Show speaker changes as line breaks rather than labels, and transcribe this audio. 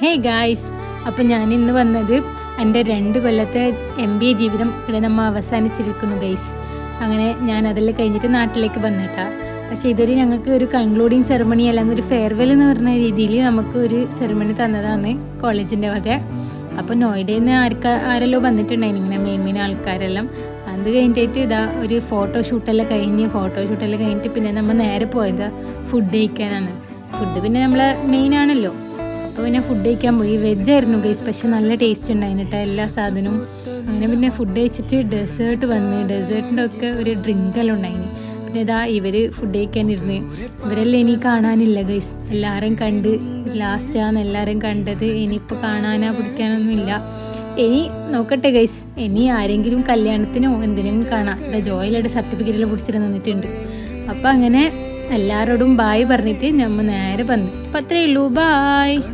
Hey guys, അപ്പം ഞാൻ ഇന്ന് വന്നത് എൻ്റെ 2 കൊല്ലത്തെ MBA ജീവിതം ഇവിടെ നമ്മൾ അവസാനിച്ചിരിക്കുന്നു ഗൈസ്. അങ്ങനെ ഞാൻ അതെല്ലാം കഴിഞ്ഞിട്ട് നാട്ടിലേക്ക് വന്നിട്ടാ. പക്ഷേ ഇതൊരു ഞങ്ങൾക്ക് ഒരു കൺക്ലൂഡിങ് സെറമണി അല്ലെങ്കിൽ ഒരു ഫെയർവെൽ എന്ന് പറഞ്ഞ രീതിയിൽ നമുക്ക് ഒരു സെറമണി തന്നതാണ് കോളേജിൻ്റെ വക. അപ്പോൾ നോയിഡയിൽ നിന്ന് ആരെല്ലോ വന്നിട്ടുണ്ടായിരുന്നു ഇങ്ങനെ മെയിൻ ആൾക്കാരെല്ലാം. അത് കഴിഞ്ഞിട്ട് ഇതാ ഒരു ഫോട്ടോഷൂട്ടെല്ലാം കഴിഞ്ഞിട്ട് പിന്നെ നമ്മൾ നേരെ പോയത് ഫുഡ് കഴിക്കാനാണ്. ഫുഡ് പിന്നെ നമ്മളെ മെയിൻ ആണല്ലോ. അപ്പോൾ പിന്നെ ഫുഡ് കഴിക്കാൻ പോയി. വെജായിരുന്നു ഗൈസ്, പക്ഷെ നല്ല ടേസ്റ്റ് ഉണ്ടായിരുന്നു കേട്ടോ എല്ലാ സാധനവും. അങ്ങനെ പിന്നെ ഫുഡ് കഴിച്ചിട്ട് ഡെസേർട്ട് വന്ന് ഡെസേർട്ടിൻ്റെ ഒക്കെ ഒരു ഡ്രിങ്കെല്ലാം ഉണ്ടായിന്. പിന്നെ ഇതാ ഇവർ ഫുഡ് കഴിക്കാനിരുന്ന്. ഇവരെല്ലാം ഇനി കാണാനില്ല ഗൈസ്, എല്ലാവരും കണ്ട് ലാസ്റ്റാണ് എല്ലാവരും കണ്ടത്. ഇനിയിപ്പോൾ കാണാനോ പിടിക്കാനൊന്നും ഇല്ല. ഇനി നോക്കട്ടെ ഗൈസ്, ഇനി ആരെങ്കിലും കല്യാണത്തിനോ എന്തിനും കാണാം. ഇതാ ജോയിലയുടെ സർട്ടിഫിക്കറ്റെല്ലാം പിടിച്ചിട്ട് നിന്നിട്ടുണ്ട്. അപ്പോൾ അങ്ങനെ എല്ലാവരോടും ബായ് പറഞ്ഞിട്ട് നമ്മൾ നേരെ വന്നു. അപ്പം അത്രയേ ഉള്ളൂ, ബായ്.